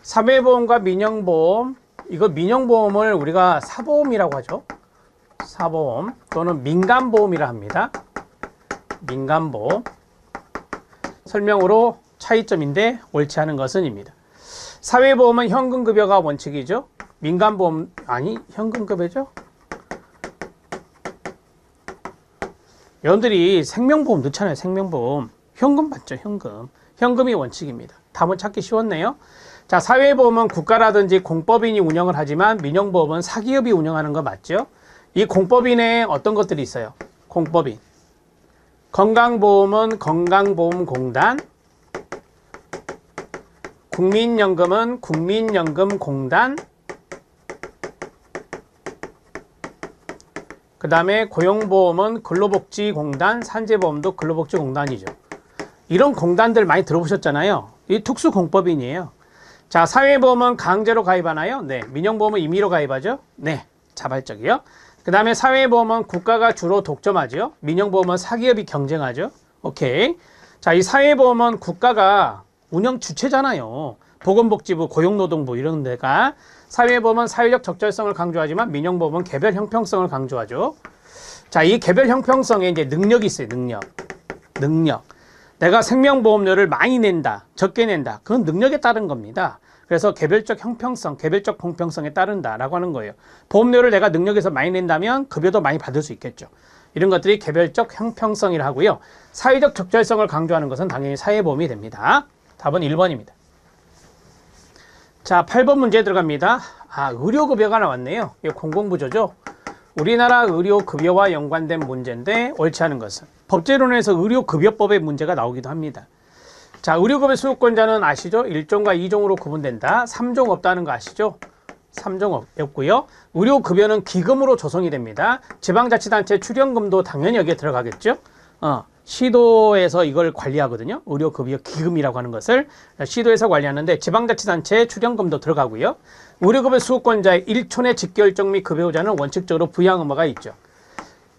사회보험과 민영보험, 이거 민영보험을 우리가 사보험이라고 하죠. 사보험 또는 민간보험이라 합니다. 민간보험. 설명으로 차이점인데 옳지 않은 것은입니다. 사회보험은 현금급여가 원칙이죠. 민간보험, 아니 현금급여죠. 여러분들이 생명보험 넣잖아요. 생명보험. 현금 받죠. 현금. 현금이 원칙입니다. 답은 찾기 쉬웠네요. 자, 사회보험은 국가라든지 공법인이 운영을 하지만 민영보험은 사기업이 운영하는 거 맞죠? 이 공법인에 어떤 것들이 있어요? 공법인. 건강보험은 건강보험공단, 국민연금은 국민연금공단, 그 다음에 고용보험은 근로복지공단, 산재보험도 근로복지공단이죠. 이런 공단들 많이 들어보셨잖아요. 이 특수공법인이에요. 자, 사회보험은 강제로 가입하나요? 네. 민영보험은 임의로 가입하죠? 네. 자발적이요. 그 다음에 사회보험은 국가가 주로 독점하죠. 민영보험은 사기업이 경쟁하죠. 오케이. 자, 이 사회보험은 국가가 운영 주체잖아요. 보건복지부, 고용노동부 이런 데가. 사회보험은 사회적 적절성을 강조하지만 민영보험은 개별 형평성을 강조하죠. 자, 이 개별 형평성에 이제 능력이 있어요. 능력. 내가 생명보험료를 많이 낸다, 적게 낸다. 그건 능력에 따른 겁니다. 그래서 개별적 형평성, 개별적 공평성에 따른다라고 하는 거예요. 보험료를 내가 능력에서 많이 낸다면 급여도 많이 받을 수 있겠죠. 이런 것들이 개별적 형평성이라 하고요. 사회적 적절성을 강조하는 것은 당연히 사회보험이 됩니다. 답은 1번입니다. 자, 8번 문제 들어갑니다. 아, 의료급여가 나왔네요. 이게 공공부조죠. 우리나라 의료급여와 연관된 문제인데 옳지 않은 것은 법제론에서 의료급여법의 문제가 나오기도 합니다. 자, 의료급여 수요권자는 아시죠? 1종과 2종으로 구분된다. 3종 없다는 거 아시죠? 3종 없고요. 의료급여는 기금으로 조성이 됩니다. 지방자치단체 출연금도 당연히 여기에 들어가겠죠? 시도에서 이걸 관리하거든요. 의료급여 기금이라고 하는 것을 시도에서 관리하는데 지방자치단체에 출연금도 들어가고요. 의료급여 수요권자의 1촌의 직결정 및 급여자는 원칙적으로 부양 의무가 있죠.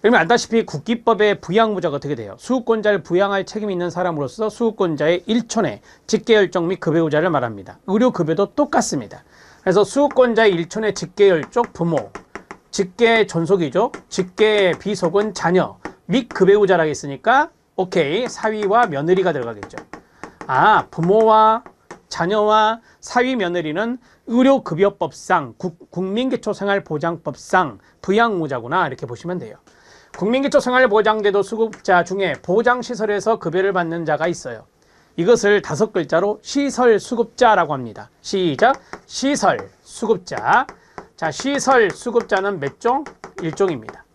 그러면 알다시피 국기법의 부양무자가 어떻게 돼요? 수급권자를 부양할 책임이 있는 사람으로서 수급권자의 1촌의 직계열정 및 급여자를 말합니다. 의료급여도 똑같습니다. 그래서 수급권자의 1촌의 직계열족 부모, 직계 존속이죠. 직계 비속은 자녀 및 급여자라고 했으니까 오케이, 사위와 며느리가 들어가겠죠. 아, 부모와 자녀와 사위 며느리는 의료급여법상 국민기초생활보장법상 부양무자구나 이렇게 보시면 돼요. 국민기초생활보장제도 수급자 중에 보장시설에서 급여를 받는 자가 있어요. 이것을 5글자로 시설수급자라고 합니다. 시작! 시설수급자. 자, 시설수급자는 몇 종? 1종입니다.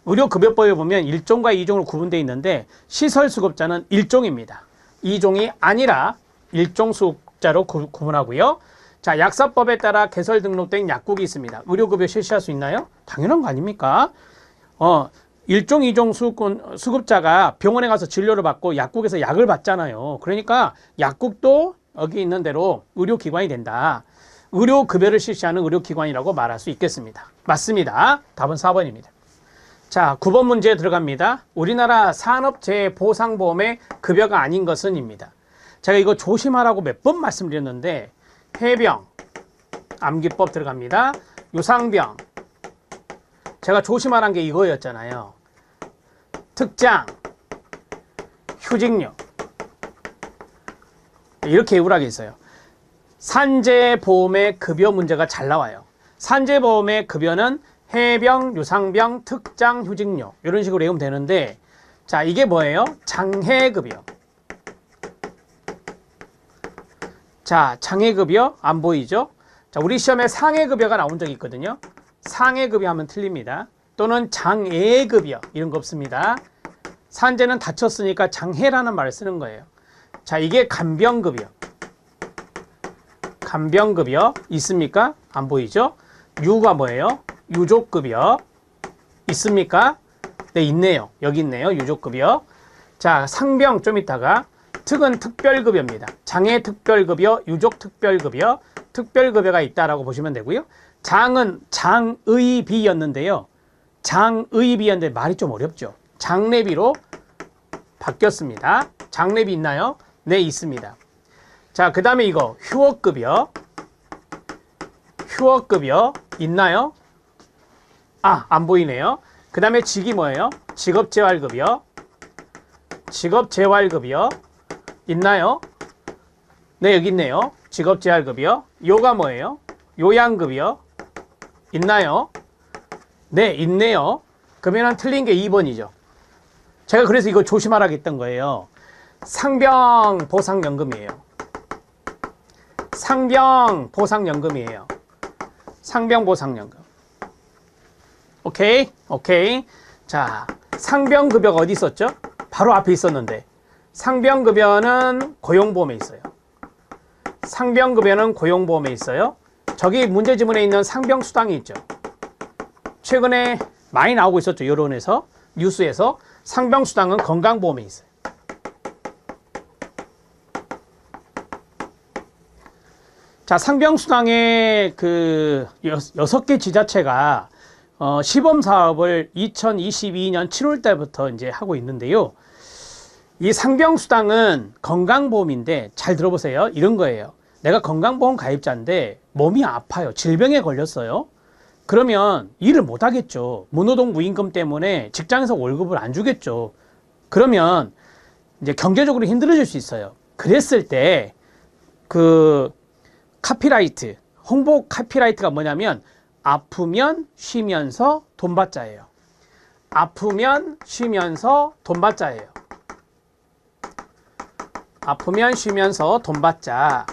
의료급여법에 보면 1종과 2종으로 구분되어 있는데 시설수급자는 1종입니다. 2종이 아니라 1종 수급자로 구분하고요. 자, 약사법에 따라 개설 등록된 약국이 있습니다. 의료급여 실시할 수 있나요? 당연한 거 아닙니까? 1종, 2종 수급자가 병원에 가서 진료를 받고 약국에서 약을 받잖아요. 그러니까 약국도 여기 있는 대로 의료기관이 된다. 의료급여를 실시하는 의료기관이라고 말할 수 있겠습니다. 맞습니다. 답은 4번입니다. 자, 9번 문제에 들어갑니다. 우리나라 산업재해보상보험의 급여가 아닌 것은입니다. 제가 이거 조심하라고 몇 번 말씀드렸는데 폐병, 암기법 들어갑니다. 유상병, 제가 조심하라는 게 이거였잖아요. 특장, 휴직료 이렇게 우락이 있어요. 산재보험의 급여 문제가 잘 나와요. 산재보험의 급여는 해병, 유상병, 특장, 휴직료 이런 식으로 외우면 되는데 자, 이게 뭐예요? 장해급여. 자, 장해급여 안 보이죠? 자, 우리 시험에 상해급여가 나온 적이 있거든요. 상해급여 하면 틀립니다. 또는 장애급여 이런 거 없습니다. 산재는 다쳤으니까 장해라는 말을 쓰는 거예요. 자, 이게 간병급여. 간병급여 있습니까? 안 보이죠? 유가 뭐예요? 유족급여 있습니까? 네, 있네요. 여기 있네요. 유족급여. 자, 상병 좀 있다가 특은 특별급여입니다. 장애 특별급여, 유족 특별급여, 특별급여가 있다라고 보시면 되고요. 장은 장의비였는데요. 장의비였는데 말이 좀 어렵죠. 장례비로 바뀌었습니다. 장례비 있나요? 네, 있습니다. 자, 그 다음에 이거 휴업급여. 추억급여 있나요? 아, 안 보이네요. 그 다음에 직이 뭐예요? 직업재활급여. 직업재활급여 있나요? 네, 여기 있네요. 직업재활급여. 요가 뭐예요? 요양급여 있나요? 네, 있네요. 그러면 틀린 게 2번이죠. 제가 그래서 이거 조심하라고 했던 거예요. 상병보상연금이에요. 상병보상연금이에요. 상병보상연금. 오케이? 오케이. 자, 상병급여가 어디 있었죠? 바로 앞에 있었는데. 상병급여는 고용보험에 있어요. 상병급여는 고용보험에 있어요. 저기 문제지문에 있는 상병수당이 있죠. 최근에 많이 나오고 있었죠. 여론에서, 뉴스에서. 상병수당은 건강보험에 있어요. 자, 상병수당의 그 6개 지자체가 시범 사업을 2022년 7월 달부터 이제 하고 있는데요. 이 상병수당은 건강보험인데 잘 들어보세요. 이런 거예요. 내가 건강보험 가입자인데 몸이 아파요. 질병에 걸렸어요. 그러면 일을 못 하겠죠. 무노동 무임금 때문에 직장에서 월급을 안 주겠죠. 그러면 이제 경제적으로 힘들어질 수 있어요. 그랬을 때 그 카피라이트, 홍보 카피라이트가 뭐냐면 아프면 쉬면서 돈 받자예요. 아프면 쉬면서 돈 받자예요. 아프면 쉬면서 돈 받자.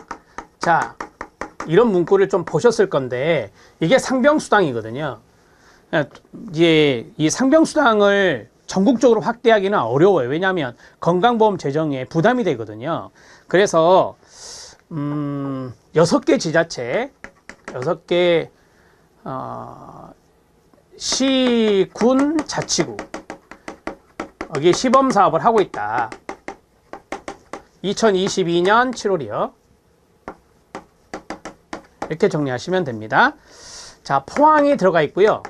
자, 이런 문구를 좀 보셨을 건데 이게 상병수당이거든요. 이제 이 상병수당을 전국적으로 확대하기는 어려워요. 왜냐하면 건강보험 재정에 부담이 되거든요. 그래서 6개 지자체, 6개 시, 군, 자치구 여기 시범 사업을 하고 있다. 2022년 7월이요. 이렇게 정리하시면 됩니다. 자, 포항이 들어가 있고요.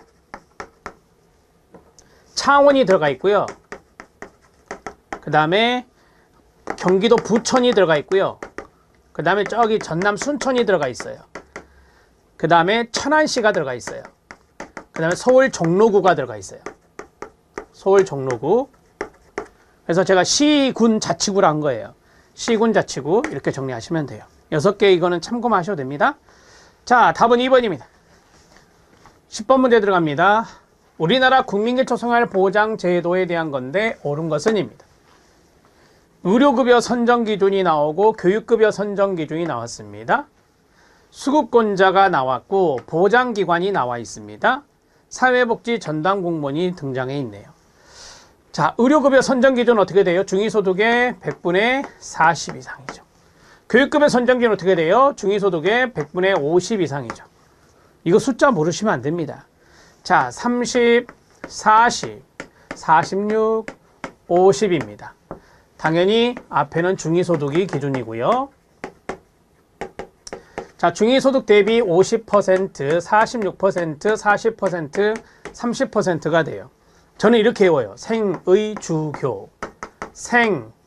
창원이 들어가 있고요. 그 다음에 경기도 부천이 들어가 있고요. 그 다음에 저기 전남 순천이 들어가 있어요. 그 다음에 천안시가 들어가 있어요. 그 다음에 서울 종로구가 들어가 있어요. 서울 종로구. 그래서 제가 시, 군, 자치구로 한 거예요. 시, 군, 자치구 이렇게 정리하시면 돼요. 6개 이거는 참고하셔도 됩니다. 자, 답은 2번입니다. 10번 문제 들어갑니다. 우리나라 국민기초 생활보장 제도에 대한 건데 옳은 것은 입니다. 의료급여 선정 기준이 나오고 교육급여 선정 기준이 나왔습니다. 수급권자가 나왔고 보장기관이 나와 있습니다. 사회복지 전담 공무원이 등장해 있네요. 자, 의료급여 선정 기준 어떻게 돼요? 중위소득의 100분의 40 이상이죠. 교육급여 선정 기준 어떻게 돼요? 중위소득의 100분의 50 이상이죠. 이거 숫자 모르시면 안 됩니다. 자, 30, 40, 46, 50입니다. 당연히 앞에는 중위소득이 기준이고요. 자, 중위소득 대비 50%, 46%, 40%, 30%가 돼요. 저는 이렇게 외워요. 생의주교, 생의주교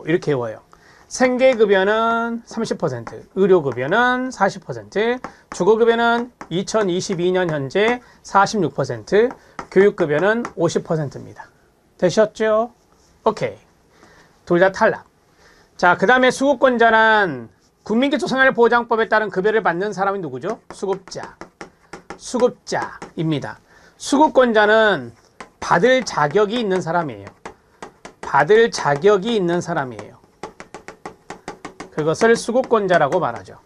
이렇게 외워요. 생계급여는 30%, 의료급여는 40%, 주거급여는 2022년 현재 46%, 교육급여는 50%입니다. 되셨죠? 오케이. 둘 다 탈락. 자, 그 다음에 수급권자는 국민기초생활보장법에 따른 급여를 받는 사람이 누구죠? 수급자. 수급자입니다. 수급권자는 받을 자격이 있는 사람이에요. 받을 자격이 있는 사람이에요. 그것을 수급권자라고 말하죠.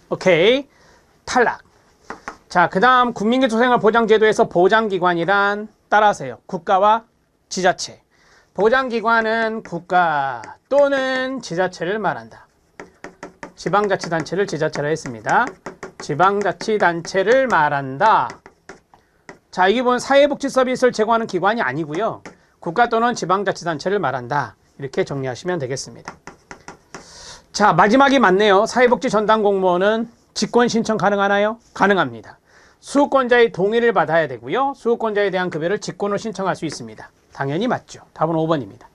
오케이. 탈락. 자, 그 다음 국민기초생활보장제도에서 보장기관이란 따라하세요. 국가와 지자체. 보장기관은 국가 또는 지자체를 말한다. 지방자치단체를 지자체로 했습니다. 지방자치단체를 말한다. 자, 이게 보면 사회복지 서비스를 제공하는 기관이 아니고요. 국가 또는 지방자치단체를 말한다. 이렇게 정리하시면 되겠습니다. 자, 마지막이 맞네요. 사회복지 전담 공무원은 직권 신청 가능하나요? 가능합니다. 수급권자의 동의를 받아야 되고요. 수급권자에 대한 급여를 직권으로 신청할 수 있습니다. 당연히 맞죠. 답은 5번입니다.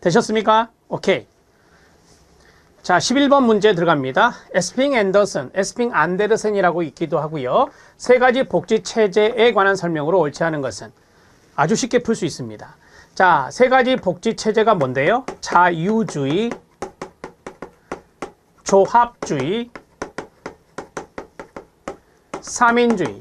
되셨습니까? 오케이. 자, 11번 문제 들어갑니다. 에스핑 앤더슨, 에스핑 안데르센이라고 있기도 하고요. 세 가지 복지 체제에 관한 설명으로 옳지 않은 것은 아주 쉽게 풀 수 있습니다. 자, 세 가지 복지 체제가 뭔데요? 자유주의, 조합주의, 삼인주의.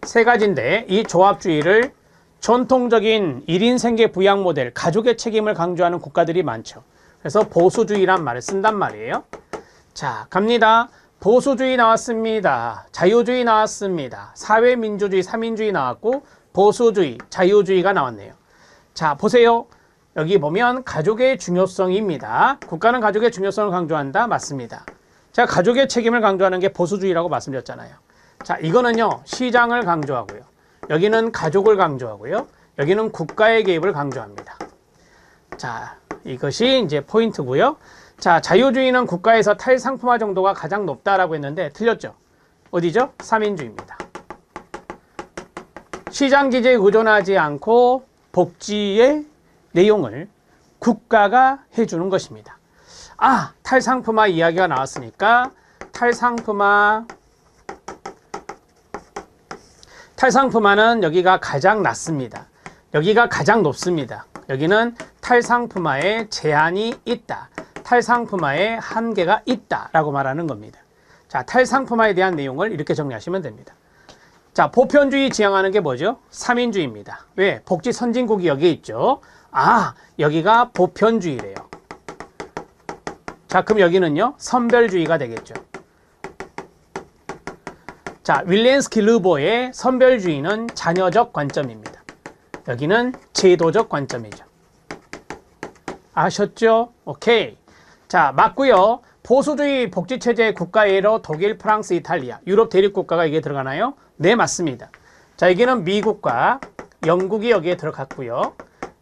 세 가지인데 이 조합주의를 전통적인 1인 생계 부양 모델, 가족의 책임을 강조하는 국가들이 많죠. 그래서 보수주의란 말을 쓴단 말이에요. 자, 갑니다. 보수주의 나왔습니다. 자유주의 나왔습니다. 사회민주주의, 삼인주의 나왔고 보수주의, 자유주의가 나왔네요. 자, 보세요. 여기 보면 가족의 중요성입니다. 국가는 가족의 중요성을 강조한다. 맞습니다. 제가 가족의 책임을 강조하는 게 보수주의라고 말씀드렸잖아요. 자, 이거는요. 시장을 강조하고요. 여기는 가족을 강조하고요. 여기는 국가의 개입을 강조합니다. 자, 이것이 이제 포인트고요. 자, 자유주의는 국가에서 탈상품화 정도가 가장 높다라고 했는데 틀렸죠. 어디죠? 삼인주의입니다. 시장 기제에 의존하지 않고 복지의 내용을 국가가 해주는 것입니다. 아, 탈상품화 이야기가 나왔으니까 탈상품화는 여기가 가장 낮습니다. 여기가 가장 높습니다. 여기는 탈상품화에 제한이 있다. 탈상품화에 한계가 있다 라고 말하는 겁니다. 자, 탈상품화에 대한 내용을 이렇게 정리하시면 됩니다. 자, 보편주의 지향하는 게 뭐죠? 삼인주의입니다. 왜? 복지 선진국이 여기에 있죠. 아, 여기가 보편주의래요. 자, 그럼 여기는요, 선별주의가 되겠죠. 자, 윌렌스키 르보의 선별주의는 자녀적 관점입니다. 여기는 제도적 관점이죠. 아셨죠? 오케이. 자, 맞고요. 보수주의 복지체제 국가예로 독일, 프랑스, 이탈리아, 유럽 대륙국가가 여기에 들어가나요? 네, 맞습니다. 자, 여기는 미국과 영국이 여기에 들어갔고요.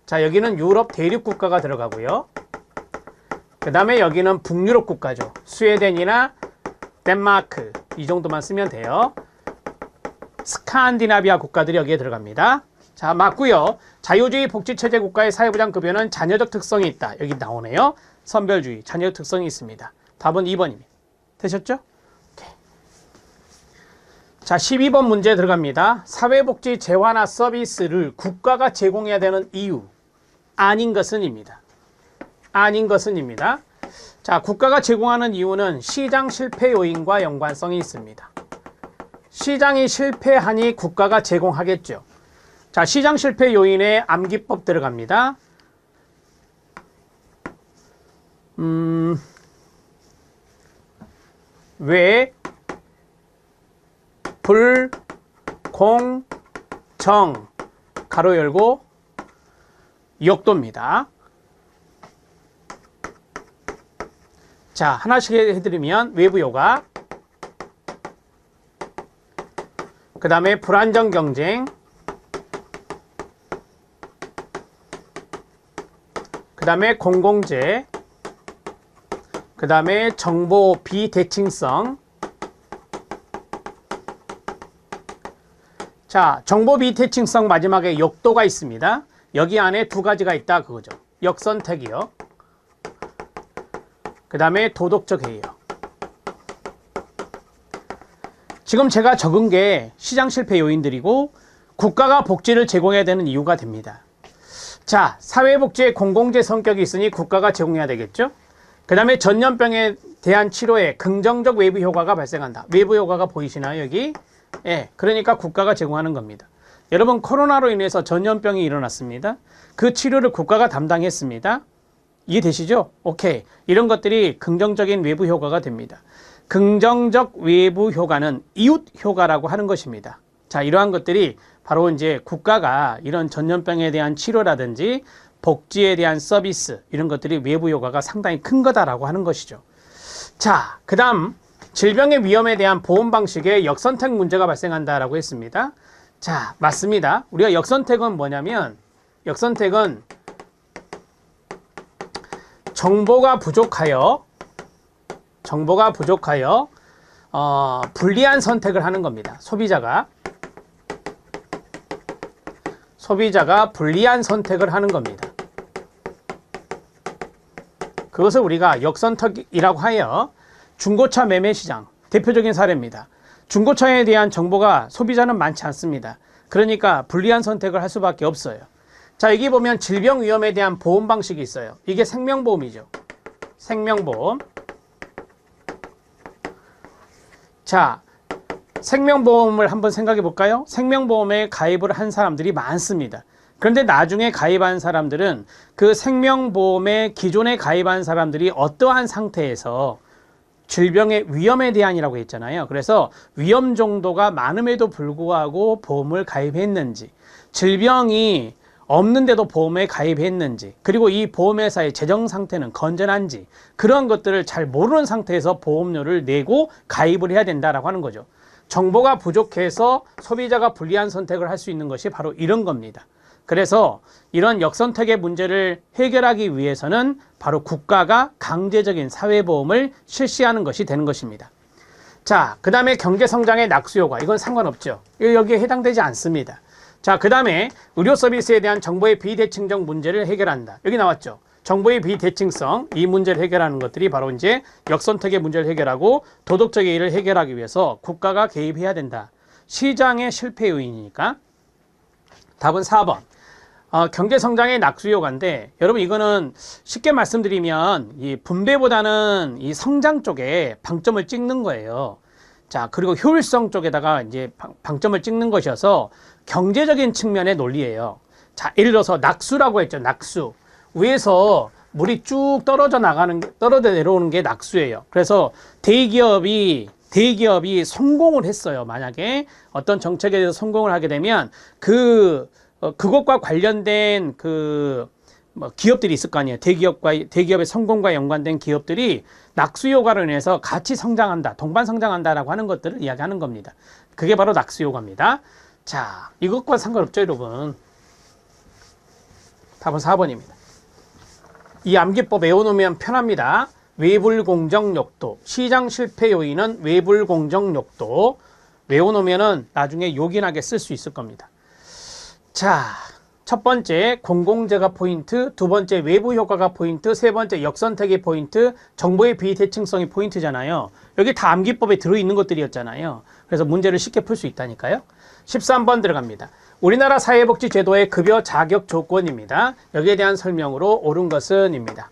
자, 여기는 유럽 대륙국가가 들어가고요. 그 다음에 여기는 북유럽 국가죠. 스웨덴이나 덴마크, 이 정도만 쓰면 돼요. 스칸디나비아 국가들이 여기에 들어갑니다. 자, 맞고요. 자유주의 복지체제 국가의 사회보장급여는 자녀적 특성이 있다. 여기 나오네요. 선별주의, 자녀적 특성이 있습니다. 답은 2번입니다. 되셨죠? 오케이. 자, 12번 문제 들어갑니다. 사회복지 재화나 서비스를 국가가 제공해야 되는 이유. 아닌 것은입니다. 아닌 것은입니다. 자, 국가가 제공하는 이유는 시장 실패 요인과 연관성이 있습니다. 시장이 실패하니 국가가 제공하겠죠. 자, 시장 실패 요인에 암기법 들어갑니다. 왜, 불, 공, 정, 가로 열고 역도입니다. 자, 하나씩 해드리면 외부 효과, 그 다음에 불안정 경쟁, 그 다음에 공공재, 그 다음에 정보 비대칭성. 자, 정보 비대칭성 마지막에 역도가 있습니다. 여기 안에 두 가지가 있다 그거죠. 역선택이요. 그 다음에 도덕적 해이요. 지금 제가 적은 게 시장 실패 요인들이고 국가가 복지를 제공해야 되는 이유가 됩니다. 자, 사회복지에 공공재 성격이 있으니 국가가 제공해야 되겠죠. 그 다음에 전염병에 대한 치료에 긍정적 외부 효과가 발생한다. 외부 효과가 보이시나요 여기? 예, 그러니까 국가가 제공하는 겁니다. 여러분, 코로나로 인해서 전염병이 일어났습니다. 그 치료를 국가가 담당했습니다. 이해되시죠? 오케이. 이런 것들이 긍정적인 외부 효과가 됩니다. 긍정적 외부 효과는 이웃 효과라고 하는 것입니다. 자, 이러한 것들이 바로 이제 국가가 이런 전염병에 대한 치료라든지 복지에 대한 서비스, 이런 것들이 외부 효과가 상당히 큰 거다라고 하는 것이죠. 자, 그 다음 질병의 위험에 대한 보험 방식에 역선택 문제가 발생한다라고 했습니다. 자, 맞습니다. 우리가 역선택은 뭐냐면, 역선택은 정보가 부족하여 불리한 선택을 하는 겁니다. 소비자가 불리한 선택을 하는 겁니다. 그것을 우리가 역선택이라고 하여 중고차 매매 시장 대표적인 사례입니다. 중고차에 대한 정보가 소비자는 많지 않습니다. 그러니까 불리한 선택을 할 수밖에 없어요. 자, 여기 보면 질병 위험에 대한 보험 방식이 있어요. 이게 생명보험이죠. 생명보험. 자, 생명보험을 한번 생각해 볼까요? 생명보험에 가입을 한 사람들이 많습니다. 그런데 나중에 가입한 사람들은 그 생명보험에 기존에 가입한 사람들이 어떠한 상태에서 질병의 위험에 대한이라고 했잖아요. 그래서 위험 정도가 많음에도 불구하고 보험을 가입했는지, 질병이 없는데도 보험에 가입했는지, 그리고 이 보험회사의 재정 상태는 건전한지, 그런 것들을 잘 모르는 상태에서 보험료를 내고 가입을 해야 된다라고 하는 거죠. 정보가 부족해서 소비자가 불리한 선택을 할 수 있는 것이 바로 이런 겁니다. 그래서 이런 역선택의 문제를 해결하기 위해서는 바로 국가가 강제적인 사회보험을 실시하는 것이 되는 것입니다. 자, 그 다음에 경제성장의 낙수효과. 이건 상관없죠. 여기에 해당되지 않습니다. 자, 그 다음에 의료 서비스에 대한 정보의 비대칭적 문제를 해결한다. 여기 나왔죠. 정보의 비대칭성, 이 문제를 해결하는 것들이 바로 이제 역선택의 문제를 해결하고 도덕적 이의를 해결하기 위해서 국가가 개입해야 된다. 시장의 실패 요인이니까. 답은 4번. 경제성장의 낙수효과인데, 여러분 이거는 쉽게 말씀드리면 이 분배보다는 이 성장 쪽에 방점을 찍는 거예요. 자, 그리고 효율성 쪽에다가 이제 방점을 찍는 것이어서 경제적인 측면의 논리예요. 자, 예를 들어서 낙수라고 했죠. 낙수. 위에서 물이 쭉 떨어져 내려오는 게 낙수예요. 그래서 대기업이 성공을 했어요. 만약에 어떤 정책에 대해서 성공을 하게 되면 그것과 관련된 기업들이 있을 거 아니에요. 대기업의 성공과 연관된 기업들이 낙수 효과로 인해서 같이 성장한다, 동반 성장한다라고 하는 것들을 이야기하는 겁니다. 그게 바로 낙수 효과입니다. 자, 이것과 상관없죠, 여러분. 답은 4번입니다. 이 암기법 외워놓으면 편합니다. 외불공정욕도, 시장 실패 요인은 외불공정욕도. 외워놓으면은 나중에 요긴하게 쓸 수 있을 겁니다. 자, 첫 번째 공공재가 포인트, 두 번째 외부 효과가 포인트, 세 번째 역선택이 포인트, 정보의 비대칭성이 포인트잖아요. 여기 다 암기법에 들어있는 것들이었잖아요. 그래서 문제를 쉽게 풀 수 있다니까요. 13번 들어갑니다. 우리나라 사회복지제도의 급여 자격 조건입니다. 여기에 대한 설명으로 옳은 것은 입니다.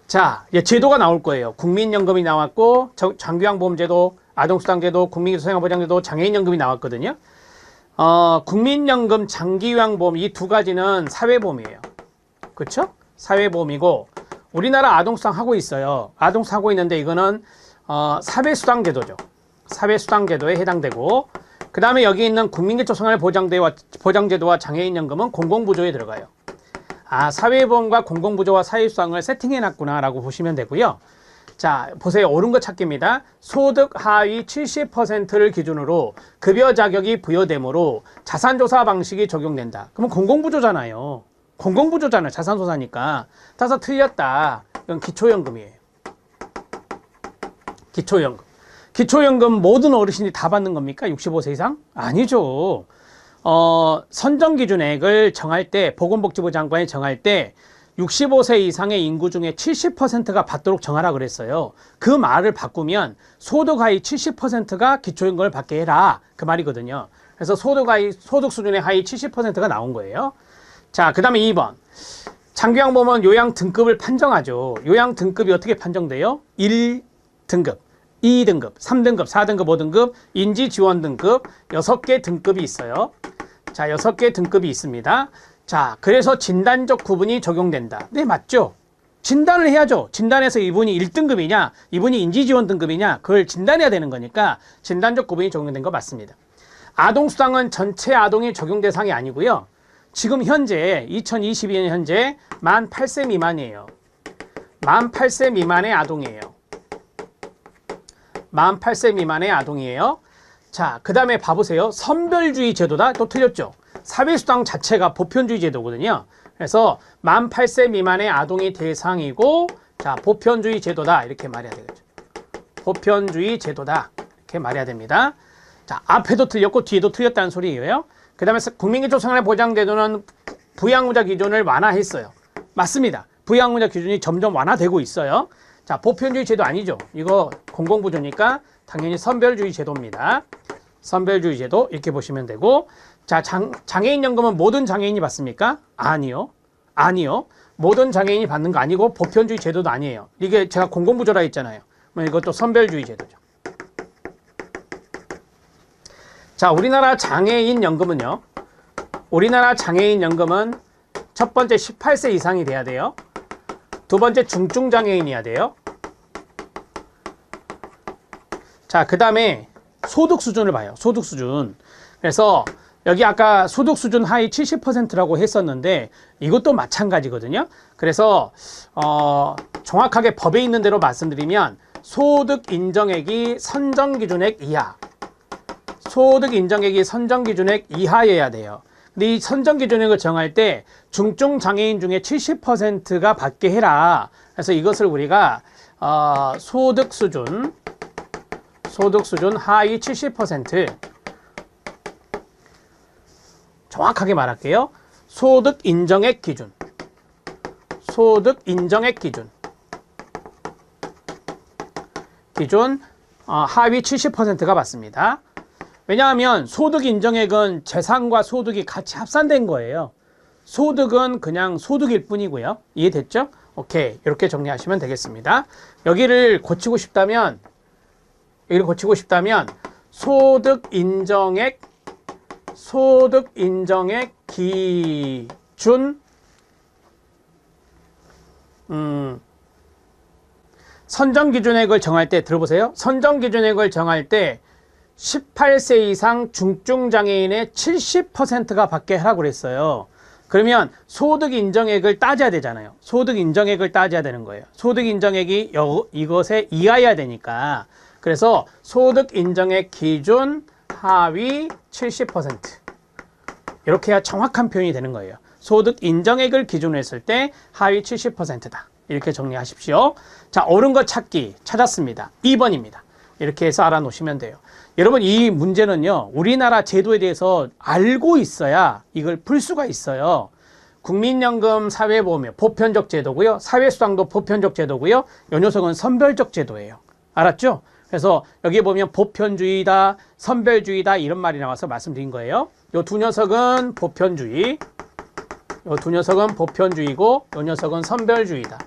자, 제도가 나올 거예요. 국민연금이 나왔고, 장기요양보험제도, 아동수당제도, 국민기초생활보장제도, 장애인연금이 나왔거든요. 국민연금, 장기요양보험 이 두 가지는 사회보험이에요. 그렇죠? 사회보험이고, 우리나라 아동수당 하고 있어요. 아동수당 하고 있는데 이거는 사회수당제도죠. 사회수당제도에 해당되고, 그 다음에 여기 있는 국민기초생활보장제도와 장애인연금은 공공부조에 들어가요. 아, 사회보험과 공공부조와 사회수당을 세팅해놨구나 라고 보시면 되고요. 자, 보세요. 옳은 거 찾기입니다. 소득 하위 70%를 기준으로 급여 자격이 부여되므로 자산조사 방식이 적용된다. 그러면 공공부조잖아요. 공공부조잖아요. 자산조사니까. 따라서 틀렸다. 이건 기초연금이에요. 기초연금. 기초연금 모든 어르신이 다 받는 겁니까? 65세 이상? 아니죠. 선정기준액을 정할 때, 보건복지부 장관이 정할 때 65세 이상의 인구 중에 70%가 받도록 정하라 그랬어요. 그 말을 바꾸면 소득 하위 70%가 기초연금을 받게 해라. 그 말이거든요. 그래서 소득 수준의 하위 70%가 나온 거예요. 자, 그 다음에 2번. 장기요양보험은 요양 등급을 판정하죠. 요양 등급이 어떻게 판정돼요? 1등급, 2등급, 3등급, 4등급, 5등급, 인지지원 등급, 6개 등급이 있어요. 자, 6개 등급이 있습니다. 자, 그래서 진단적 구분이 적용된다. 네, 맞죠? 진단을 해야죠. 진단해서 이분이 1등급이냐, 이분이 인지지원 등급이냐, 그걸 진단해야 되는 거니까 진단적 구분이 적용된 거 맞습니다. 아동수당은 전체 아동이 적용 대상이 아니고요. 지금 현재 2022년 현재 만 8세 미만이에요. 만 8세 미만의 아동이에요. 만 8세 미만의 아동이에요. 자, 그 다음에 봐보세요. 선별주의 제도다? 또 틀렸죠. 사회수당 자체가 보편주의 제도거든요. 그래서 만 8세 미만의 아동이 대상이고, 자, 보편주의 제도다. 이렇게 말해야 되겠죠. 보편주의 제도다. 이렇게 말해야 됩니다. 자, 앞에도 틀렸고 뒤에도 틀렸다는 소리예요. 그 다음에 국민기초생활보장제도는 부양의무자 기준을 완화했어요. 맞습니다. 부양문자 기준이 점점 완화되고 있어요. 자, 보편주의 제도 아니죠. 이거 공공부조니까 당연히 선별주의 제도입니다. 선별주의 제도 이렇게 보시면 되고, 자, 장애인연금은 모든 장애인이 받습니까? 아니요. 아니요. 모든 장애인이 받는 거 아니고 보편주의 제도도 아니에요. 이게 제가 공공부조라 했잖아요. 이것도 선별주의 제도죠. 자, 우리나라 장애인연금은요. 우리나라 장애인연금은 첫 번째 18세 이상이 돼야 돼요. 두 번째 중증장애인이어야 돼요. 자, 그 다음에 소득 수준을 봐요. 소득 수준. 그래서 여기 아까 소득 수준 하위 70%라고 했었는데 이것도 마찬가지거든요. 그래서 정확하게 법에 있는 대로 말씀드리면 소득 인정액이 선정기준액 이하, 소득 인정액이 선정기준액 이하여야 돼요. 근데 이 선정기준액을 정할 때 중증장애인 중에 70%가 받게 해라. 그래서 이것을 우리가 소득 수준 하위 70%, 정확하게 말할게요. 소득 인정액 기준, 하위 70%가 받습니다. 왜냐하면 소득 인정액은 재산과 소득이 같이 합산된 거예요. 소득은 그냥 소득일 뿐이고요. 이해됐죠? 오케이, 이렇게 정리하시면 되겠습니다. 여기를 고치고 싶다면 소득 인정액 기준 선정기준액을 정할 때 들어보세요. 선정기준액을 정할 때 18세 이상 중증장애인의 70%가 받게 하라고 그랬어요. 그러면 소득 인정액을 따져야 되잖아요. 소득 인정액을 따져야 되는 거예요. 소득 인정액이 이것에 이하여야 되니까. 그래서 소득 인정액 기준 하위 70%. 이렇게 해야 정확한 표현이 되는 거예요. 소득 인정액을 기준으로 했을 때 하위 70%다. 이렇게 정리하십시오. 자, 옳은 것 찾기 찾았습니다. 2번입니다. 이렇게 해서 알아놓으시면 돼요. 여러분, 이 문제는요, 우리나라 제도에 대해서 알고 있어야 이걸 풀 수가 있어요. 국민연금 사회보험이 보편적 제도고요. 사회수당도 보편적 제도고요. 이 녀석은 선별적 제도예요. 알았죠? 그래서 여기 보면 보편주의다, 선별주의다 이런 말이 나와서 말씀드린 거예요. 이 두 녀석은 보편주의, 보편주의고 이 녀석은 선별주의다.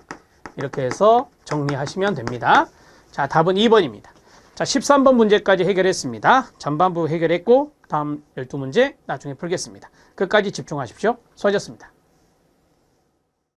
이렇게 해서 정리하시면 됩니다. 자, 답은 2번입니다. 자, 13번 문제까지 해결했습니다. 전반부 해결했고 다음 12문제 나중에 풀겠습니다. 끝까지 집중하십시오. 수고하셨습니다.